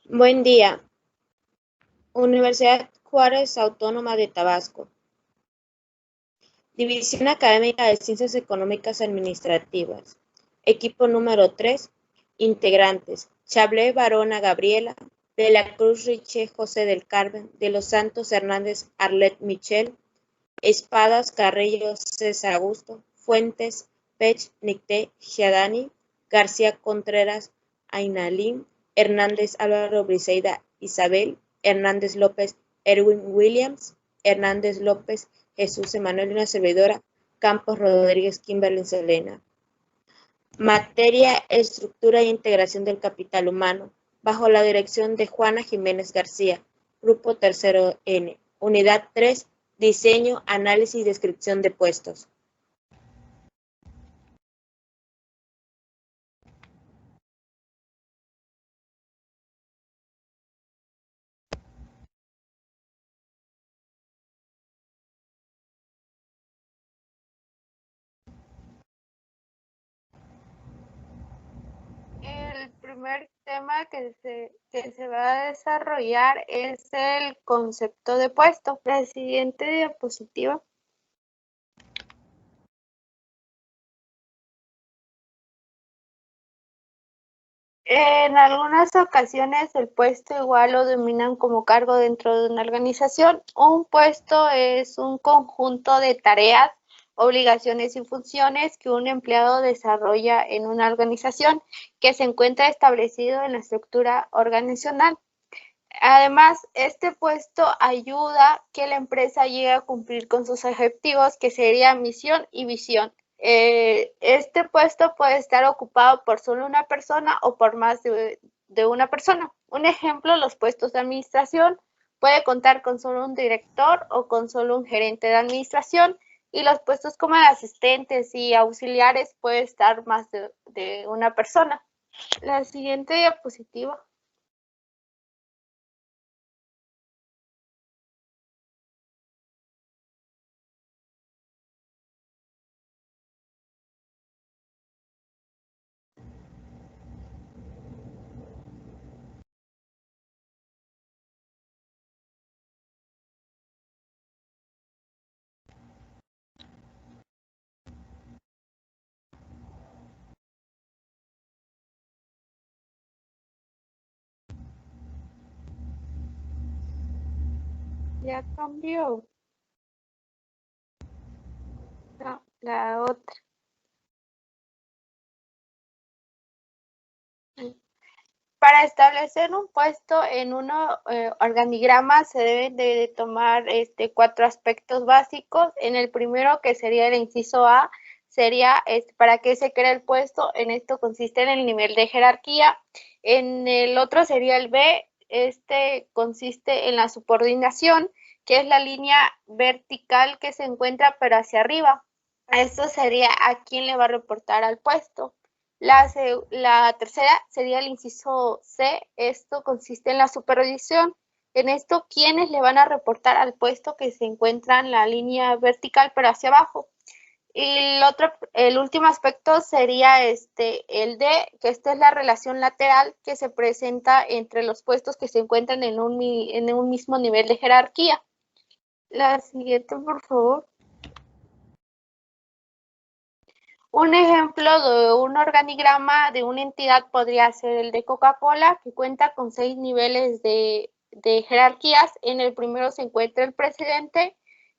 Buen día. Universidad Juárez Autónoma de Tabasco. División Académica de Ciencias Económicas Administrativas. Equipo número 3. Integrantes: Chablé Barona Gabriela, de la Cruz Riche José del Carmen, de los Santos Hernández Arlet Michel, Espadas Carrillo César Augusto, Fuentes Pech Nicté Giadani, García Contreras Ainalín, Hernández Álvaro Briseida Isabel, Hernández López Erwin Williams, Hernández López Jesús Emanuel y una servidora, Campos Rodríguez Kimberly Selena. Materia: estructura e integración del capital humano, bajo la dirección de Juana Jiménez García, Grupo Tercero N, Unidad 3, Diseño, Análisis y Descripción de Puestos. El primer tema que se va a desarrollar es el concepto de puesto. La siguiente diapositiva. En algunas ocasiones el puesto igual lo denominan como cargo dentro de una organización. Un puesto es un conjunto de tareas, obligaciones y funciones que un empleado desarrolla en una organización que se encuentra establecido en la estructura organizacional. Además, este puesto ayuda a que la empresa llegue a cumplir con sus objetivos, que sería misión y visión. Este puesto puede estar ocupado por solo una persona o por más de una persona. Un ejemplo, los puestos de administración puede contar con solo un director o con solo un gerente de administración, y los puestos como asistentes y auxiliares puede estar más de una persona. La siguiente diapositiva. Ya cambió. No, la otra. Para establecer un puesto en un organigrama se deben de tomar 4 aspectos básicos. En el primero, que sería el inciso A, sería para qué se crea el puesto. En esto consiste en el nivel de jerarquía. En el otro sería el B, consiste en la subordinación, que es la línea vertical que se encuentra pero hacia arriba. Esto sería a quién le va a reportar al puesto. La tercera sería el inciso C. Esto consiste en la supervisión. En esto, ¿quiénes le van a reportar al puesto que se encuentra en la línea vertical pero hacia abajo? Y el último aspecto sería el D, que esta es la relación lateral que se presenta entre los puestos que se encuentran en un mismo nivel de jerarquía. La siguiente, por favor. Un ejemplo de un organigrama de una entidad podría ser el de Coca-Cola, que cuenta con 6 niveles de jerarquías. En el primero se encuentra el presidente,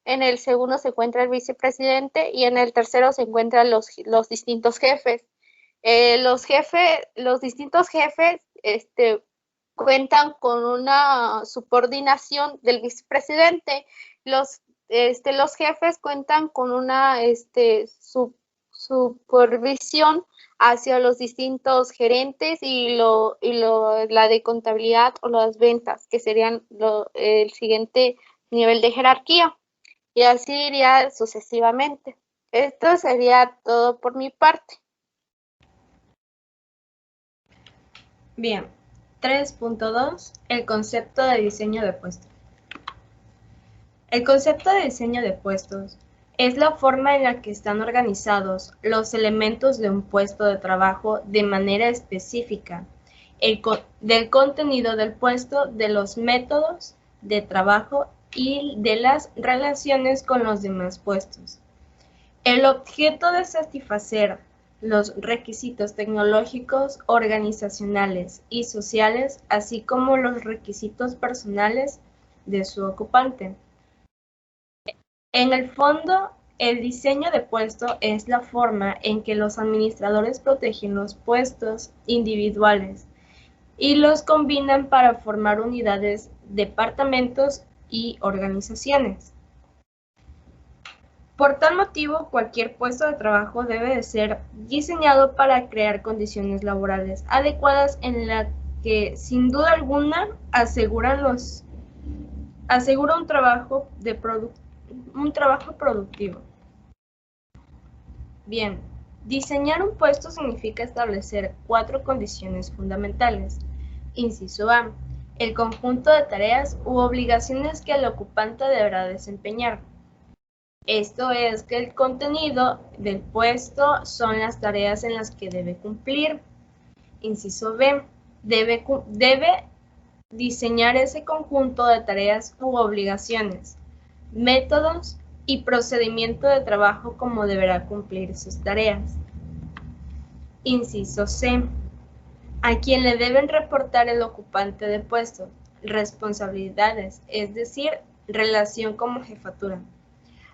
en el segundo se encuentra el vicepresidente y en el tercero se encuentran los distintos jefes. Los distintos jefes cuentan con una subordinación del vicepresidente. Los jefes cuentan con una supervisión hacia los distintos gerentes y la de contabilidad o las ventas, que serían el siguiente nivel de jerarquía, y así iría sucesivamente. Esto sería todo por mi parte. Bien, 3.2. El concepto de diseño de puestos. El concepto de diseño de puestos es la forma en la que están organizados los elementos de un puesto de trabajo de manera específica del contenido del puesto, de los métodos de trabajo y de las relaciones con los demás puestos. El objeto de satisfacer los requisitos tecnológicos, organizacionales y sociales, así como los requisitos personales de su ocupante. En el fondo, el diseño de puesto es la forma en que los administradores protegen los puestos individuales y los combinan para formar unidades, departamentos y organizaciones. Por tal motivo, cualquier puesto de trabajo debe de ser diseñado para crear condiciones laborales adecuadas en la que, sin duda alguna, asegura un trabajo productivo. Bien, diseñar un puesto significa establecer 4 condiciones fundamentales. Inciso A, el conjunto de tareas u obligaciones que el ocupante deberá desempeñar. Esto es que el contenido del puesto son las tareas en las que debe cumplir. Inciso B, debe diseñar ese conjunto de tareas u obligaciones, métodos y procedimiento de trabajo como deberá cumplir sus tareas. Inciso C, a quien le deben reportar el ocupante de puesto, responsabilidades, es decir, relación como jefatura.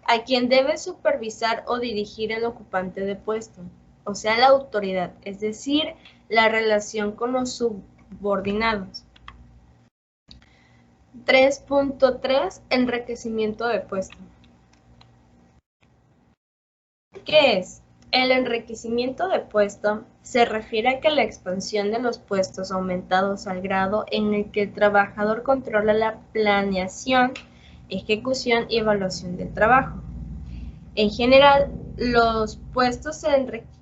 A quien debe supervisar o dirigir el ocupante de puesto, o sea, la autoridad, es decir, la relación con los subordinados. 3.3. Enriquecimiento de puesto. ¿Qué es? El enriquecimiento de puesto se refiere a que la expansión de los puestos aumentados al grado en el que el trabajador controla la planeación, ejecución y evaluación del trabajo. En general, los puestos se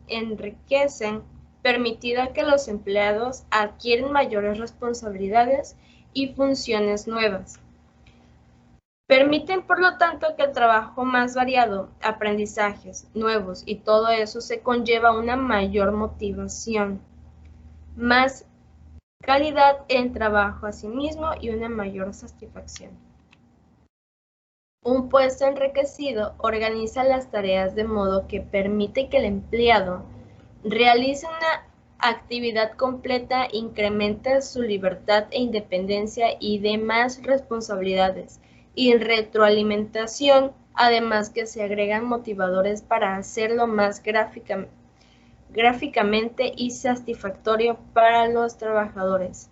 enriquecen permitiendo que los empleados adquieren mayores responsabilidades y funciones nuevas. Permiten, por lo tanto, que el trabajo más variado, aprendizajes nuevos y todo eso se conlleva una mayor motivación, más calidad en trabajo a sí mismo y una mayor satisfacción. Un puesto enriquecido organiza las tareas de modo que permite que el empleado realice una actividad completa, incrementa su libertad e independencia y demás responsabilidades y retroalimentación, además que se agregan motivadores para hacerlo más gráficamente y satisfactorio para los trabajadores,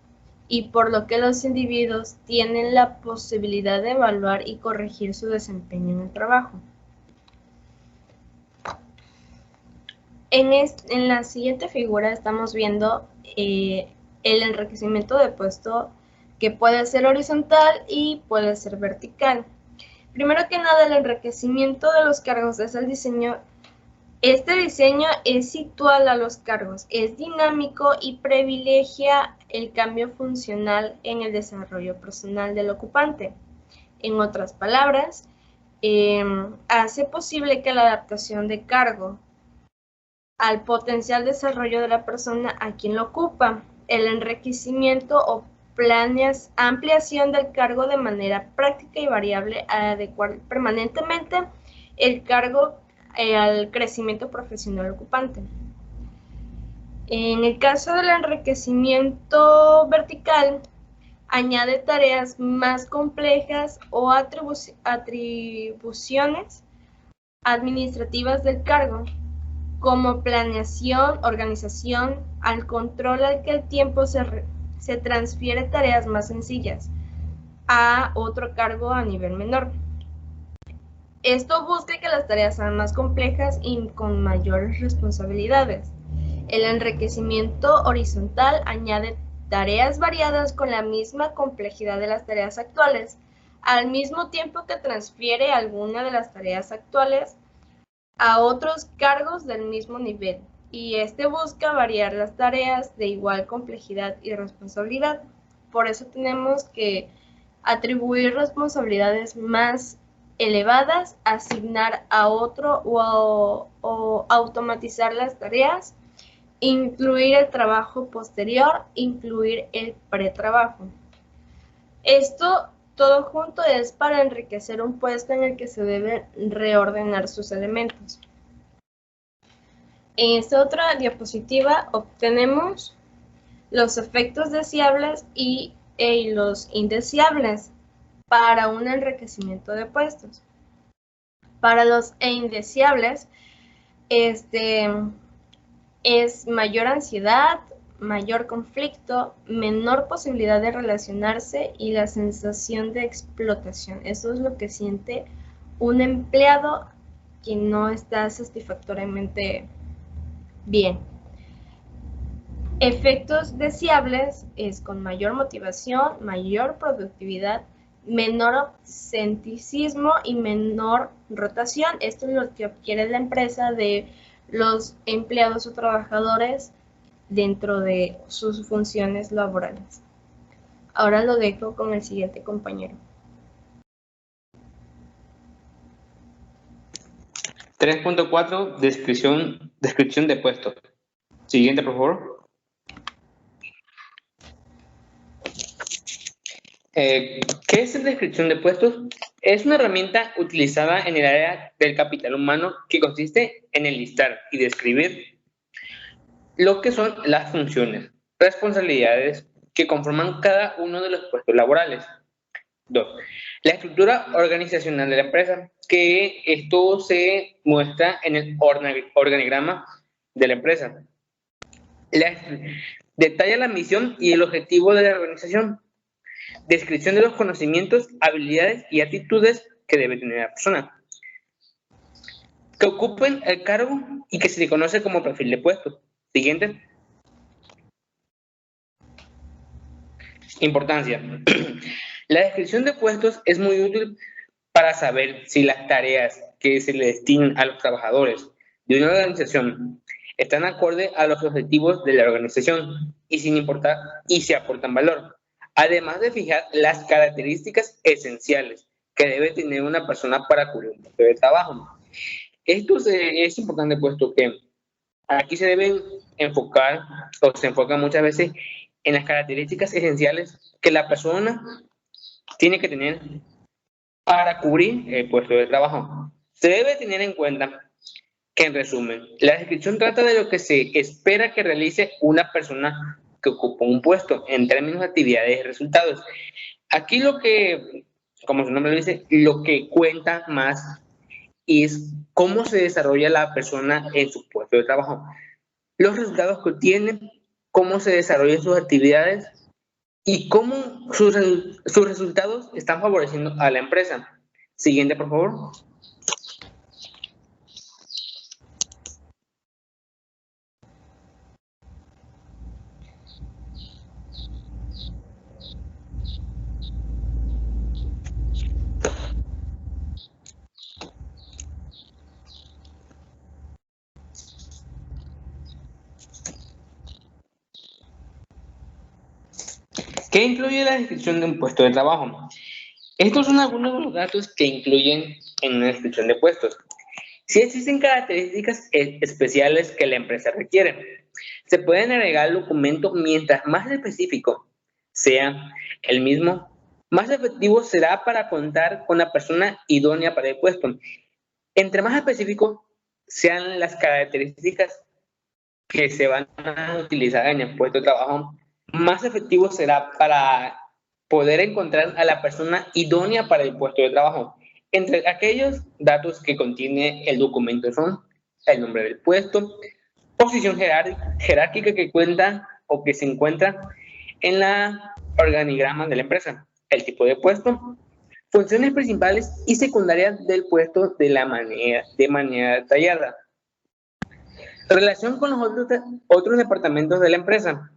y por lo que los individuos tienen la posibilidad de evaluar y corregir su desempeño en el trabajo. En la siguiente figura estamos viendo el enriquecimiento de puesto, que puede ser horizontal y puede ser vertical. Primero que nada, el enriquecimiento de los cargos es el diseño. Este diseño es situado a los cargos, es dinámico y privilegia el cambio funcional en el desarrollo personal del ocupante. En otras palabras, hace posible que la adaptación de cargo al potencial desarrollo de la persona a quien lo ocupa, el enriquecimiento o ampliación del cargo de manera práctica y variable a adecuar permanentemente el cargo al crecimiento profesional ocupante. En el caso del enriquecimiento vertical, añade tareas más complejas o atribuciones administrativas del cargo, como planeación, organización, al control al que el tiempo se transfiere tareas más sencillas a otro cargo a nivel menor. Esto busca que las tareas sean más complejas y con mayores responsabilidades. El enriquecimiento horizontal añade tareas variadas con la misma complejidad de las tareas actuales, al mismo tiempo que transfiere alguna de las tareas actuales a otros cargos del mismo nivel, y este busca variar las tareas de igual complejidad y responsabilidad. Por eso tenemos que atribuir responsabilidades más elevadas, asignar a otro o automatizar las tareas incluir el trabajo posterior, incluir el pretrabajo. Esto todo junto es para enriquecer un puesto en el que se deben reordenar sus elementos. En esta otra diapositiva obtenemos los efectos deseables y los indeseables para un enriquecimiento de puestos. Para los indeseables, es mayor ansiedad, mayor conflicto, menor posibilidad de relacionarse y la sensación de explotación. Eso es lo que siente un empleado que no está satisfactoriamente bien. Efectos deseables es con mayor motivación, mayor productividad, menor absentismo y menor rotación. Esto es lo que quiere la empresa de los empleados o trabajadores dentro de sus funciones laborales. Ahora lo dejo con el siguiente compañero. 3.4, descripción de puestos. Siguiente, por favor. ¿Qué es la descripción de puestos? Es una herramienta utilizada en el área del capital humano que consiste en enlistar y describir lo que son las funciones, responsabilidades que conforman cada uno de los puestos laborales. 2. La estructura organizacional de la empresa, que esto se muestra en el organigrama de la empresa. Detalla la misión y el objetivo de la organización. Descripción de los conocimientos, habilidades y actitudes que debe tener la persona que ocupen el cargo y que se le conoce como perfil de puesto. Siguiente. Importancia. La descripción de puestos es muy útil para saber si las tareas que se le destinan a los trabajadores de una organización están acorde a los objetivos de la organización y sin importar y si aportan valor. Además de fijar las características esenciales que debe tener una persona para cubrir un puesto de trabajo. Esto es importante puesto que aquí se deben enfocar o se enfocan muchas veces en las características esenciales que la persona tiene que tener para cubrir el puesto de trabajo. Se debe tener en cuenta que, en resumen, la descripción trata de lo que se espera que realice una persona que ocupa un puesto en términos de actividades y resultados. Aquí lo que, como su nombre lo dice, lo que cuenta más es cómo se desarrolla la persona en su puesto de trabajo, los resultados que obtiene, cómo se desarrollan sus actividades y cómo sus resultados están favoreciendo a la empresa. Siguiente, por favor. ¿Qué incluye la descripción de un puesto de trabajo? Estos son algunos de los datos que incluyen en una descripción de puestos. Si existen características especiales que la empresa requiere, se pueden agregar al documento mientras más específico sea el mismo, más efectivo será para contar con la persona idónea para el puesto. Entre más específico sean las características que se van a utilizar en el puesto de trabajo, más efectivo será para poder encontrar a la persona idónea para el puesto de trabajo. Entre aquellos datos que contiene el documento son el nombre del puesto, posición jerárquica que cuenta o que se encuentra en la organigrama de la empresa, el tipo de puesto, funciones principales y secundarias del puesto de manera detallada. Relación con los otros departamentos de la empresa.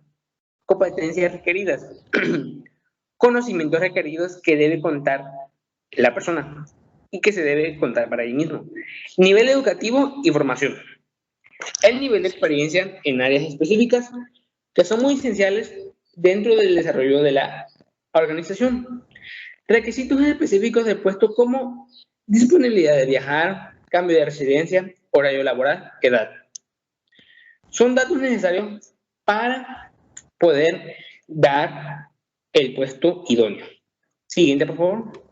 Competencias requeridas. Conocimientos requeridos que debe contar la persona y que se debe contar para sí mismo. Nivel educativo y formación. El nivel de experiencia en áreas específicas que son muy esenciales dentro del desarrollo de la organización. Requisitos específicos del puesto como disponibilidad de viajar, cambio de residencia, horario laboral, edad. Son datos necesarios para poder dar el puesto idóneo. Siguiente, por favor.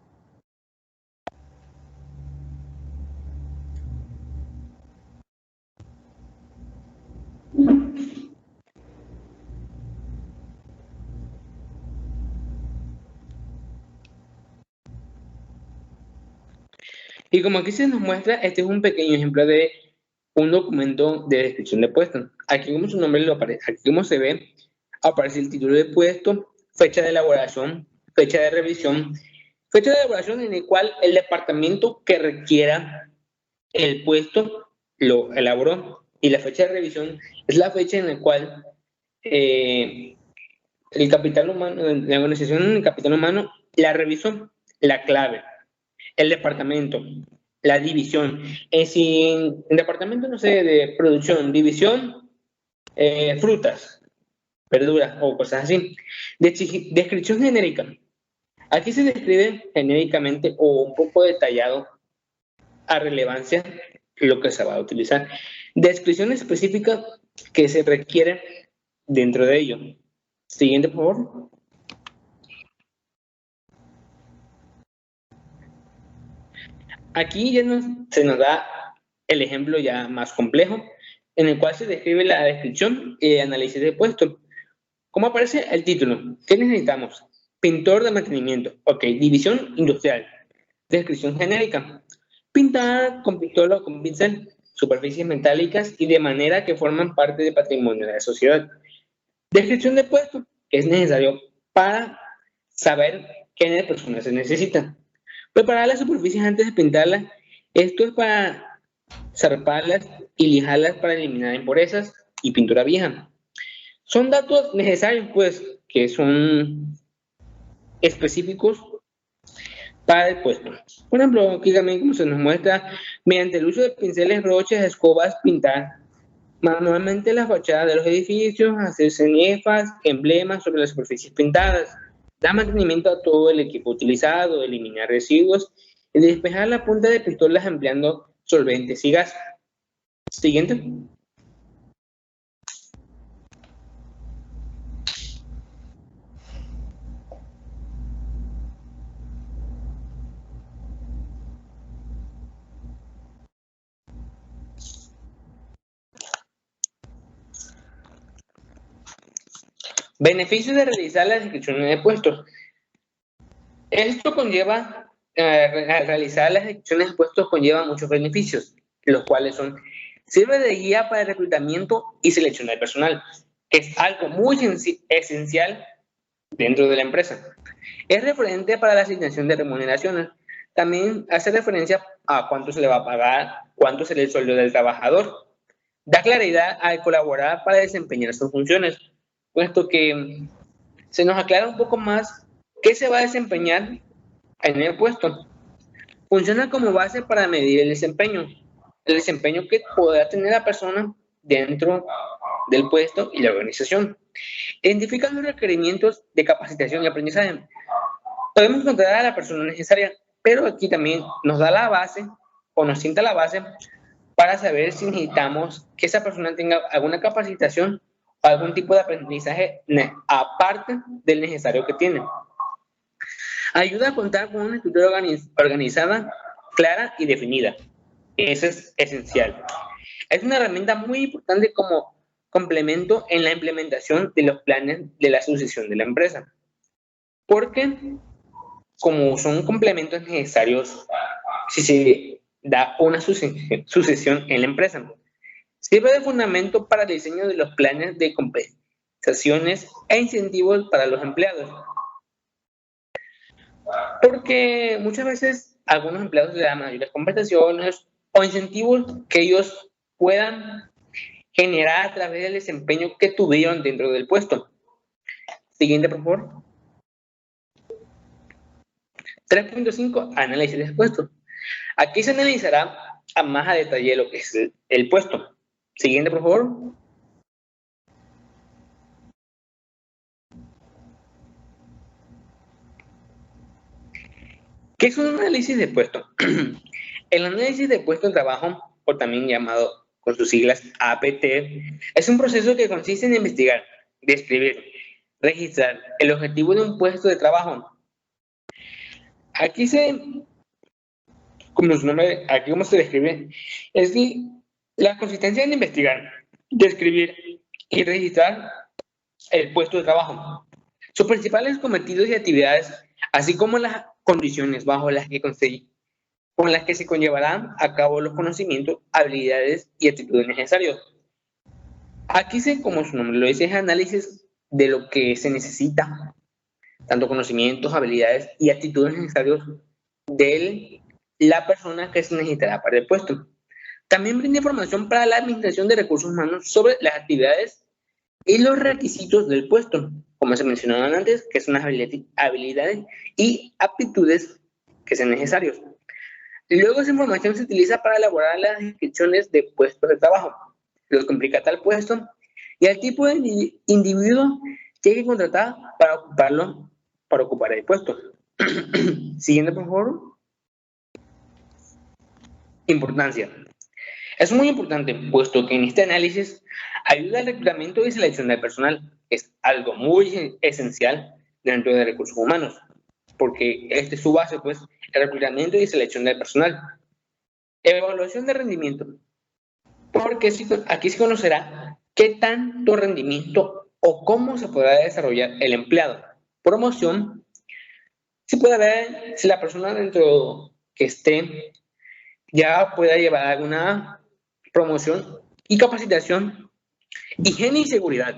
Y como aquí se nos muestra, este es un pequeño ejemplo de un documento de descripción de puesto. Aquí como su nombre lo aparece, aquí como se ve, aparece el título de puesto, fecha de elaboración, fecha de revisión, fecha de elaboración en el cual el departamento que requiera el puesto lo elaboró, y la fecha de revisión es la fecha en la cual el capital humano, la organización en el capital humano la revisó, la clave, el departamento, la división. Si en el departamento, no sé, de producción, división, frutas, verduras o cosas así. Descripción genérica. Aquí se describe genéricamente o un poco detallado a relevancia lo que se va a utilizar. Descripción específica que se requiere dentro de ello. Siguiente, por favor. Aquí ya se nos da el ejemplo ya más complejo, en el cual se describe la descripción y análisis de puesto. ¿Cómo aparece el título? ¿Qué necesitamos? Pintor de mantenimiento. Ok, división industrial. Descripción genérica. Pintada con pistola o con pincel, superficies metálicas y de manera que forman parte del patrimonio de la sociedad. Descripción de puesto, que es necesario para saber qué personas se necesitan. Preparar las superficies antes de pintarlas. Esto es para zarparlas y lijarlas para eliminar impurezas y pintura vieja. Son datos necesarios, pues, que son específicos para el puesto. Por ejemplo, aquí también como se nos muestra, mediante el uso de pinceles, brochas, escobas, pintar manualmente las fachadas de los edificios, hacer cenefas, emblemas sobre las superficies pintadas, dar mantenimiento a todo el equipo utilizado, eliminar residuos y despejar la punta de pistolas empleando solventes y gas. Siguiente. Beneficios de realizar las descripciones de puestos. Esto conlleva, realizar las descripciones de puestos conlleva muchos beneficios, los cuales son, sirve de guía para el reclutamiento y selección del personal, que es algo muy esencial dentro de la empresa. Es referente para la asignación de remuneraciones. También hace referencia a cuánto se le va a pagar, cuánto será el sueldo del trabajador. Da claridad al colaborar para desempeñar sus funciones, puesto que se nos aclara un poco más qué se va a desempeñar en el puesto. Funciona como base para medir el desempeño que podrá tener la persona dentro del puesto y la organización. Identifica los requerimientos de capacitación y aprendizaje. Podemos encontrar a la persona necesaria, pero aquí también nos da la base o nos sienta la base para saber si necesitamos que esa persona tenga alguna capacitación o algún tipo de aprendizaje aparte del necesario que tiene. Ayuda a contar con una estructura organizada, clara y definida. Eso es esencial. Es una herramienta muy importante como complemento en la implementación de los planes de la sucesión de la empresa. Porque como son complementos necesarios si se da una sucesión en la empresa. Sirve de fundamento para el diseño de los planes de compensaciones e incentivos para los empleados. Porque muchas veces algunos empleados le dan mayores compensaciones o incentivos que ellos puedan generar a través del desempeño que tuvieron dentro del puesto. Siguiente, por favor. 3.5. Análisis de puestos. Aquí se analizará a más a detalle lo que es el puesto. Siguiente, por favor. ¿Qué es un análisis de puesto? El análisis de puesto de trabajo, o también llamado con sus siglas APT, es un proceso que consiste en investigar, describir, registrar el objetivo de un puesto de trabajo. Aquí como su nombre, aquí como se describe, es la consistencia en investigar, describir y registrar el puesto de trabajo, sus principales cometidos y actividades, así como las condiciones bajo las que con las que se conllevarán a cabo los conocimientos, habilidades y actitudes necesarios. Aquí como su nombre lo dice, es análisis de lo que se necesita, tanto conocimientos, habilidades y actitudes necesarios de la persona que se necesitará para el puesto. También brinda información para la administración de recursos humanos sobre las actividades y los requisitos del puesto, como se mencionaban antes, que son las habilidades y aptitudes que sean necesarios. Luego esa información se utiliza para elaborar las descripciones de puestos de trabajo, lo que implica tal puesto y el tipo de individuo que hay que contratar para ocupar el puesto. Siguiente, por favor. Importancia. Es muy importante, puesto que en este análisis ayuda al reclutamiento y selección del personal. Es algo muy esencial dentro de recursos humanos, porque este es su base, pues, el reclutamiento y selección del personal. Evaluación de rendimiento, porque aquí se conocerá qué tanto rendimiento o cómo se podrá desarrollar el empleado. Promoción, se puede ver si la persona dentro que esté ya pueda llevar alguna promoción y capacitación, higiene y seguridad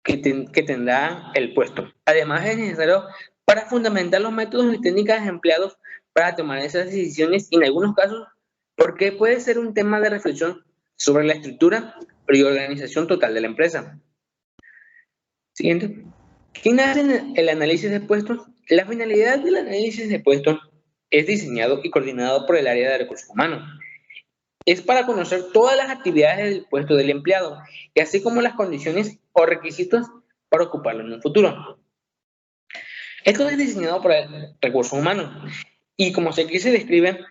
que tendrá el puesto. Además, es necesario para fundamentar los métodos y técnicas empleados para tomar esas decisiones y en algunos casos, porque puede ser un tema de reflexión sobre la estructura y organización total de la empresa. Siguiente. ¿Quién hace el análisis de puestos? La finalidad del análisis de puestos es diseñado y coordinado por el área de recursos humanos. Es para conocer todas las actividades del puesto del empleado, y así como las condiciones o requisitos para ocuparlo en un futuro. Esto es diseñado por el recursos humanos y como aquí se describe,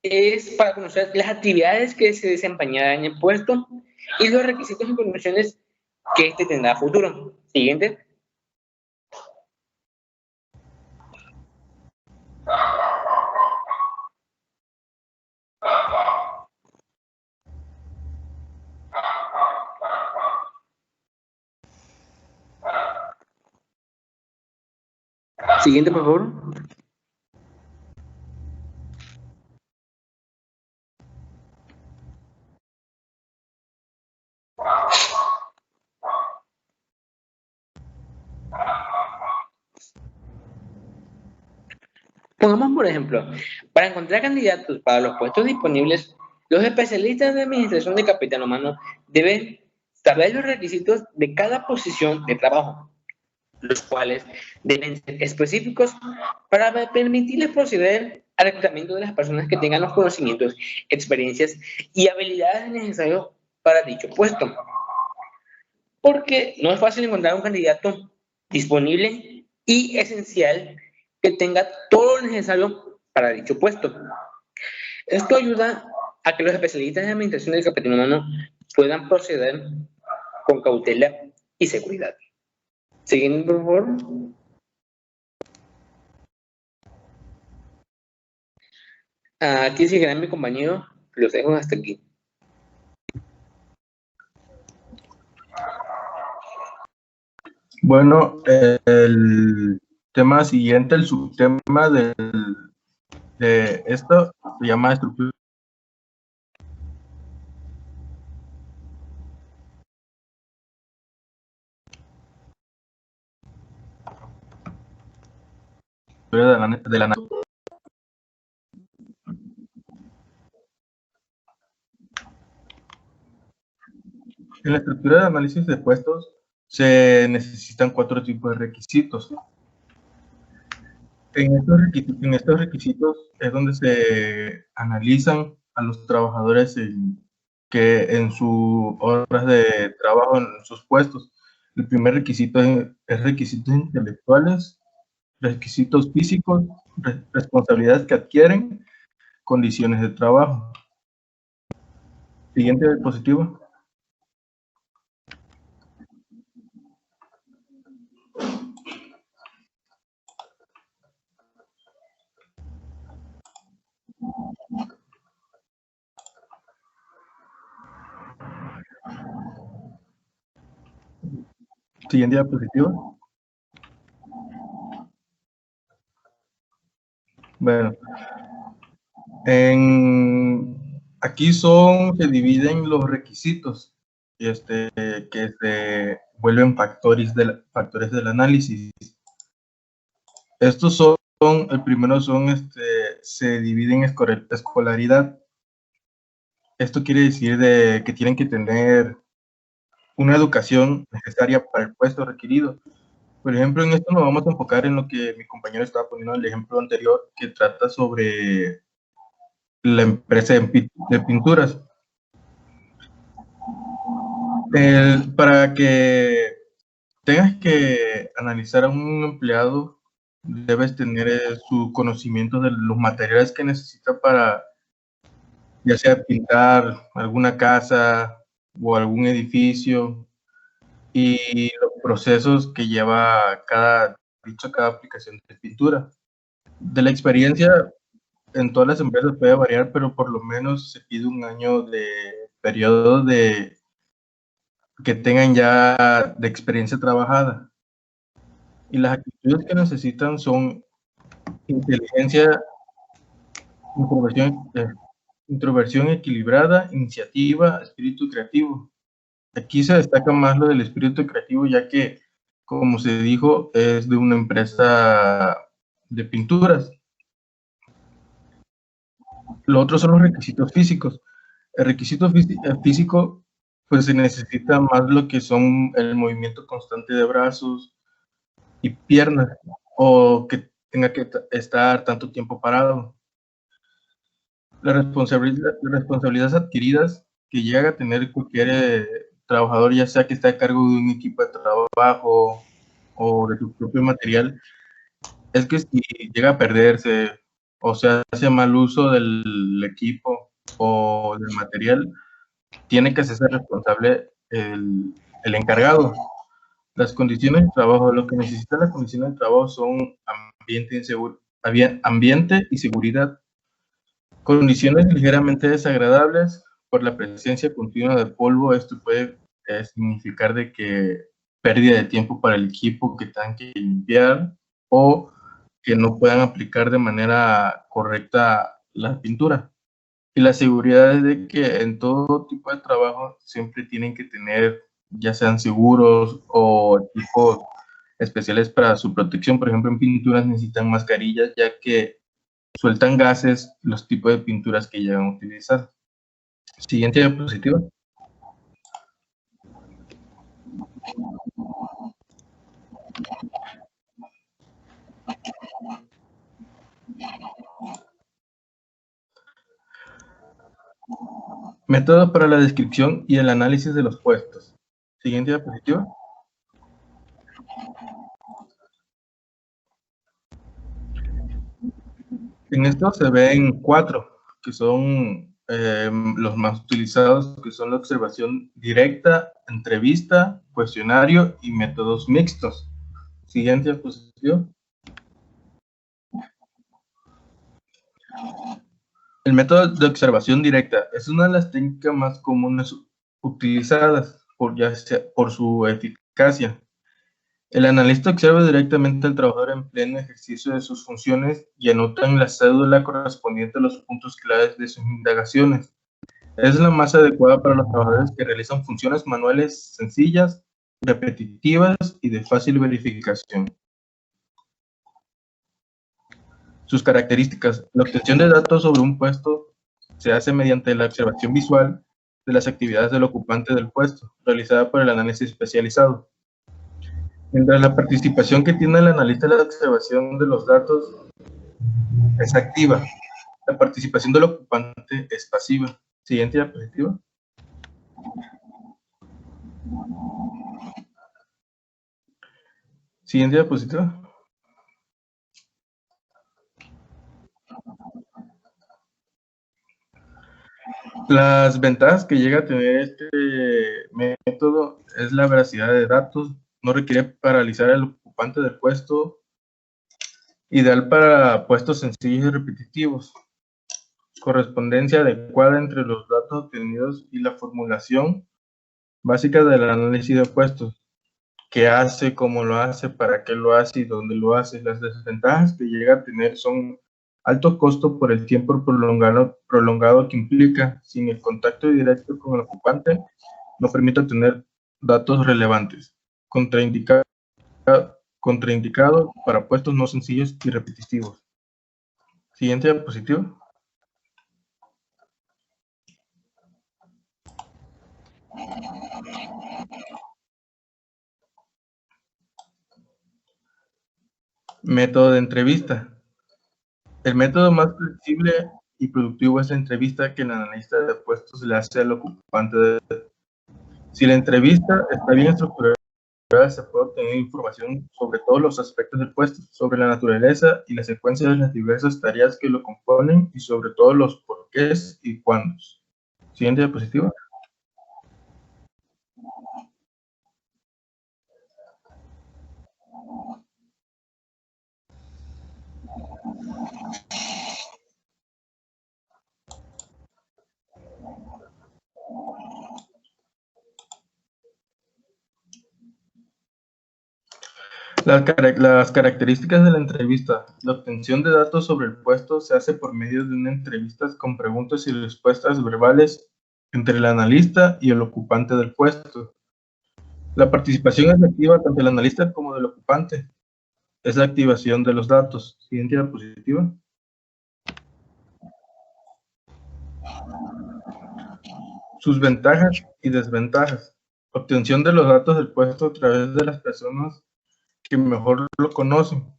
es para conocer las actividades que se desempeñarán en el puesto y los requisitos y condiciones que éste tendrá a futuro. Siguiente. Siguiente, por favor. Pongamos, por ejemplo, para encontrar candidatos para los puestos disponibles, los especialistas de administración de capital humano deben saber los requisitos de cada posición de trabajo, los cuales deben ser específicos para permitirles proceder al reclutamiento de las personas que tengan los conocimientos, experiencias y habilidades necesarios para dicho puesto. Porque no es fácil encontrar un candidato disponible y esencial que tenga todo lo necesario para dicho puesto. Esto ayuda a que los especialistas de administración del capital humano puedan proceder con cautela y seguridad. Siguiente, por favor. Aquí seguirá mi compañero. Los dejo hasta aquí. Bueno, el tema siguiente, el subtema de esto se llama estructura de la En la estructura de análisis de puestos se necesitan 4 tipos de requisitos. En estos requisitos es donde se analizan a los trabajadores en sus horas de trabajo en sus puestos. El primer requisito es requisitos intelectuales, requisitos físicos, responsabilidades que adquieren, condiciones de trabajo. Siguiente diapositiva. Siguiente diapositiva. Bueno, aquí se dividen los requisitos que se vuelven factores del análisis. Estos el primero se dividen en escolaridad. Esto quiere decir que tienen que tener una educación necesaria para el puesto requerido. Por ejemplo, en esto nos vamos a enfocar en lo que mi compañero estaba poniendo en el ejemplo anterior, que trata sobre la empresa de pinturas. Para que tengas que analizar a un empleado, debes tener su conocimiento de los materiales que necesita para, ya sea pintar alguna casa o algún edificio, y los procesos que lleva cada aplicación de pintura. De la experiencia, en todas las empresas puede variar, pero por lo menos se pide un año de periodo de que tengan ya de experiencia trabajada. Y las actitudes que necesitan son inteligencia, introversión equilibrada, iniciativa, espíritu creativo. Aquí se destaca más lo del espíritu creativo, ya que, como se dijo, es de una empresa de pinturas. Lo otro son los requisitos físicos. El requisito físico, pues se necesita más lo que son el movimiento constante de brazos y piernas, o que tenga que estar tanto tiempo parado. Las responsabilidades adquiridas que llega a tener cualquier trabajador, ya sea que esté a cargo de un equipo de trabajo o de su propio material, es que si llega a perderse o se hace mal uso del equipo o del material, tiene que hacerse responsable el encargado. Las condiciones de trabajo, lo que necesitan las condiciones de trabajo son ambiente y seguridad. Condiciones ligeramente desagradables por la presencia continua de polvo. Esto puede significar de que pérdida de tiempo para el equipo que tengan que limpiar, o que no puedan aplicar de manera correcta la pintura. Y la seguridad es de que en todo tipo de trabajo siempre tienen que tener, ya sean seguros o equipos especiales para su protección. Por ejemplo, en pinturas necesitan mascarillas, ya que sueltan gases los tipos de pinturas que llegan a utilizar. Siguiente diapositiva. Métodos para la descripción y el análisis de los puestos. Siguiente diapositiva. En esto se ven 4, que son los más utilizados, que son la observación directa, entrevista, cuestionario y métodos mixtos. Siguiente diapositiva. El método de observación directa es una de las técnicas más comunes utilizadas por su eficacia. El analista observa directamente al trabajador en pleno ejercicio de sus funciones y anota en la cédula correspondiente a los puntos claves de sus indagaciones. Es la más adecuada para los trabajadores que realizan funciones manuales sencillas, repetitivas y de fácil verificación. Sus características. La obtención de datos sobre un puesto se hace mediante la observación visual de las actividades del ocupante del puesto, realizada por el análisis especializado. Mientras la participación que tiene el analista en la observación de los datos es activa, la participación del ocupante es pasiva. Siguiente diapositiva. Siguiente diapositiva. Las ventajas que llega a tener este método es la veracidad de datos, no requiere paralizar al ocupante del puesto, ideal para puestos sencillos y repetitivos, correspondencia adecuada entre los datos obtenidos y la formulación básica del análisis de puestos, qué hace, cómo lo hace, para qué lo hace y dónde lo hace. Las desventajas que llega a tener son alto costo por el tiempo prolongado que implica, sin el contacto directo con el ocupante, no permite obtener datos relevantes, contraindicado para puestos no sencillos y repetitivos. Siguiente diapositiva. Método de entrevista. El método más flexible y productivo es la entrevista que el analista de puestos le hace al ocupante. Si la entrevista está bien estructurada, se puede obtener información sobre todos los aspectos del puesto, sobre la naturaleza y la secuencia de las diversas tareas que lo componen y sobre todo los porqués y cuándos. Siguiente diapositiva. Las características de la entrevista. La obtención de datos sobre el puesto se hace por medio de una entrevista con preguntas y respuestas verbales entre el analista y el ocupante del puesto. La participación efectiva tanto del analista como del ocupante es la activación de los datos. Siguiente diapositiva. Sus ventajas y desventajas. Obtención de los datos del puesto a través de las personas que mejor lo conocen.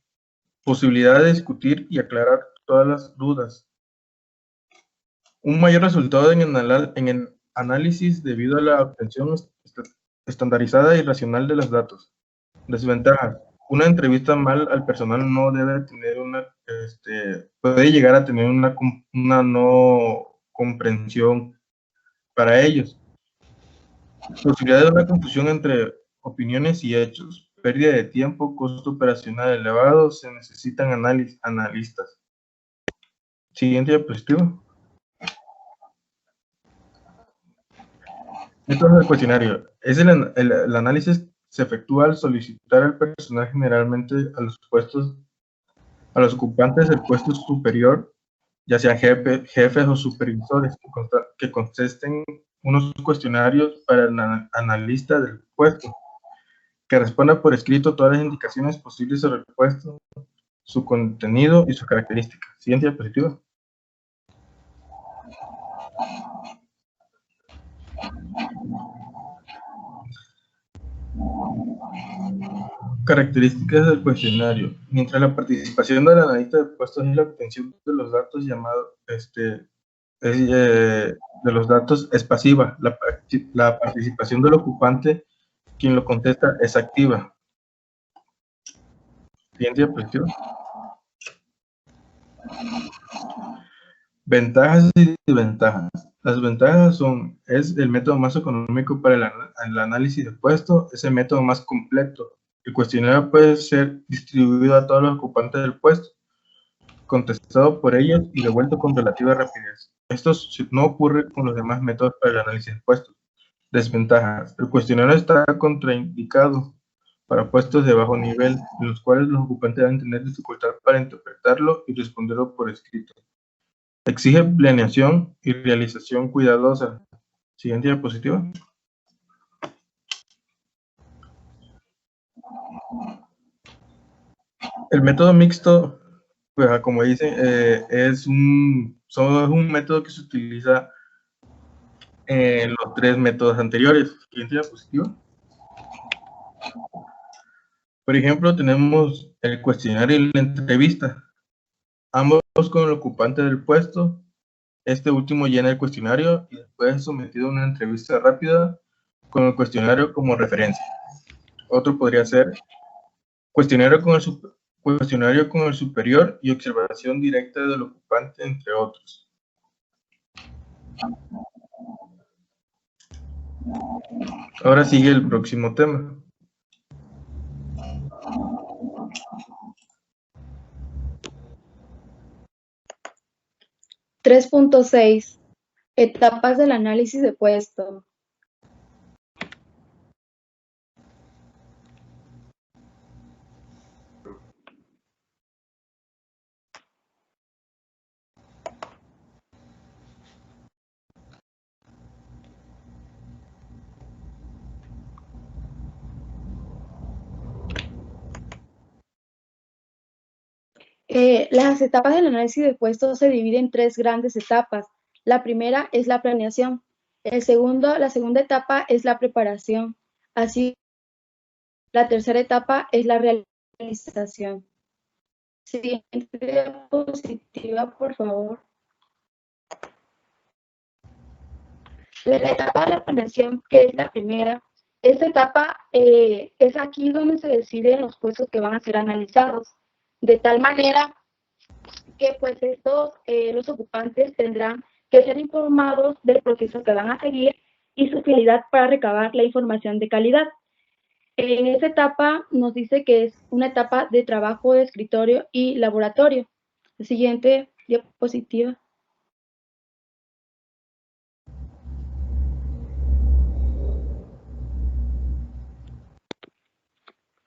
Posibilidad de discutir y aclarar todas las dudas. Un mayor resultado en el análisis debido a la obtención estandarizada y racional de los datos. Desventajas. Una entrevista mal al personal no debe tener puede llegar a tener una no comprensión para ellos. Posibilidad de una confusión entre opiniones y hechos. Pérdida de tiempo, costo operacional elevado, se necesitan analistas. Siguiente diapositiva. Esto es el cuestionario. El análisis se efectúa al solicitar al personal generalmente a los ocupantes del puesto superior, ya sean jefes o supervisores, que contesten unos cuestionarios para el analista del puesto, que responda por escrito todas las indicaciones posibles sobre el puesto, su contenido y sus características. Siguiente diapositiva. Características del cuestionario. Mientras la participación del analista de puestos y la obtención de los datos de los datos es pasiva. La participación del ocupante, quien lo contesta, es activa. Siguiente diapositiva. Ventajas y desventajas. Las ventajas es el método más económico para el análisis de puesto, es el método más completo. El cuestionario puede ser distribuido a todos los ocupantes del puesto, contestado por ellos y devuelto con relativa rapidez. Esto no ocurre con los demás métodos para el análisis de puestos. Desventajas. El cuestionario está contraindicado para puestos de bajo nivel, en los cuales los ocupantes deben tener dificultad para interpretarlo y responderlo por escrito. Exige planeación y realización cuidadosa. Siguiente diapositiva. El método mixto, pues, como dicen, es un método que se utiliza en los tres métodos anteriores. Siguiente diapositiva. Por ejemplo, tenemos el cuestionario y la entrevista. Ambos con el ocupante del puesto. Este último llena el cuestionario y después es sometido a una entrevista rápida con el cuestionario como referencia. Otro podría ser cuestionario con el superior y observación directa del ocupante, entre otros. Ahora sigue el próximo tema. (3.6) Etapas del análisis de puesto. Las etapas del análisis de puestos se dividen en 3 grandes etapas. La primera es la planeación. La segunda etapa es la preparación. Así, la tercera etapa es la realización. Siguiente diapositiva, por favor. La etapa de la planeación, que es la primera, esta etapa es aquí donde se deciden los puestos que van a ser analizados, de tal manera que pues los ocupantes tendrán que ser informados del proceso que van a seguir y su finalidad para recabar la información de calidad. En esta etapa nos dice que es una etapa de trabajo de escritorio y laboratorio. La siguiente diapositiva.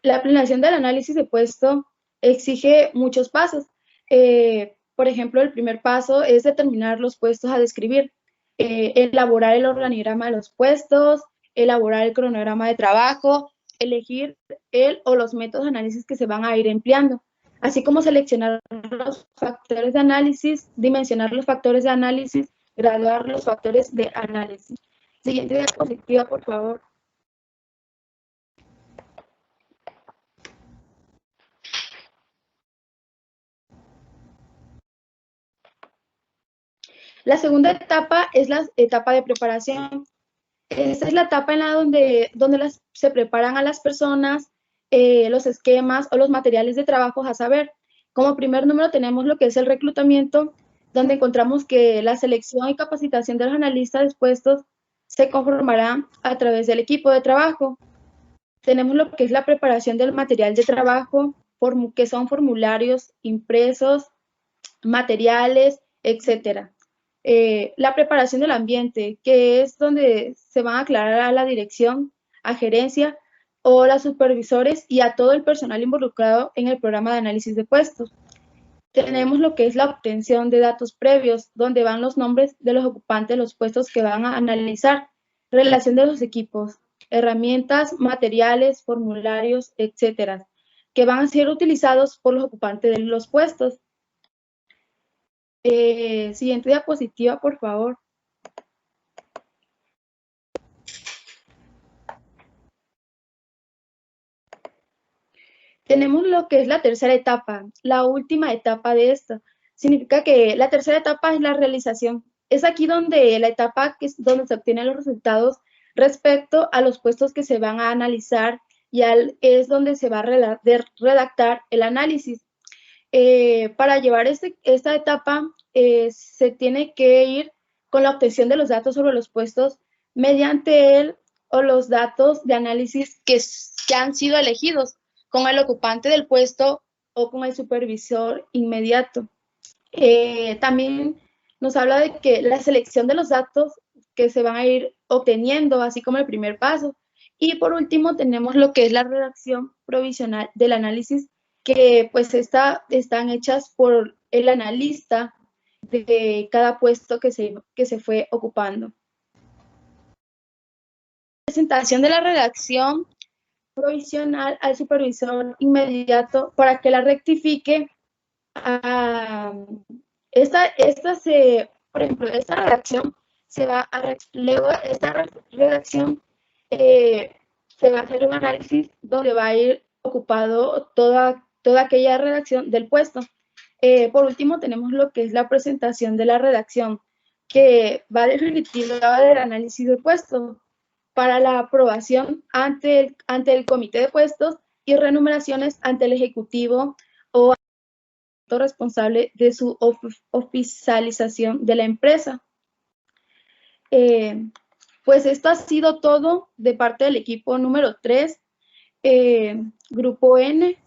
La planeación del análisis de puesto exige muchos pasos. Por ejemplo, el primer paso es determinar los puestos a describir, elaborar el organigrama de los puestos, elaborar el cronograma de trabajo, elegir el o los métodos de análisis que se van a ir empleando, así como seleccionar los factores de análisis, dimensionar los factores de análisis, graduar los factores de análisis. Siguiente diapositiva, por favor. La segunda etapa es la etapa de preparación. Esta es la etapa en la donde se preparan a las personas, los esquemas o los materiales de trabajo a saber. Como primer número tenemos lo que es el reclutamiento, donde encontramos que la selección y capacitación de los analistas de puestos se conformará a través del equipo de trabajo. Tenemos lo que es la preparación del material de trabajo, que son formularios impresos, materiales, etcétera. La preparación del ambiente, que es donde se van a aclarar a la dirección, a gerencia o a los supervisores y a todo el personal involucrado en el programa de análisis de puestos. Tenemos lo que es la obtención de datos previos, donde van los nombres de los ocupantes de los puestos que van a analizar, relación de los equipos, herramientas, materiales, formularios, etcétera, que van a ser utilizados por los ocupantes de los puestos. Siguiente diapositiva, por favor. Tenemos lo que es la tercera etapa, la última etapa de esto. Significa que la tercera etapa es la realización. Es aquí donde la etapa donde se obtienen los resultados respecto a los puestos que se van a analizar y es donde se va a redactar el análisis. Para llevar esta etapa se tiene que ir con la obtención de los datos sobre los puestos mediante él o los datos de análisis que han sido elegidos con el ocupante del puesto o con el supervisor inmediato. También nos habla de que la selección de los datos que se van a ir obteniendo, así como el primer paso. Y por último tenemos lo que es la redacción provisional del análisis, que pues están hechas por el analista de cada puesto que se fue ocupando. Presentación de la redacción provisional al supervisor inmediato para que la rectifique. Por ejemplo, esta redacción luego esta redacción se va a hacer un análisis donde va a ir ocupado toda aquella redacción del puesto. Por último, tenemos lo que es la presentación de la redacción, que va definitiva del análisis de puesto para la aprobación ante el comité de puestos y renumeraciones ante el ejecutivo o responsable de su oficialización de la empresa. Pues esto ha sido todo de parte del equipo número 3, Grupo N.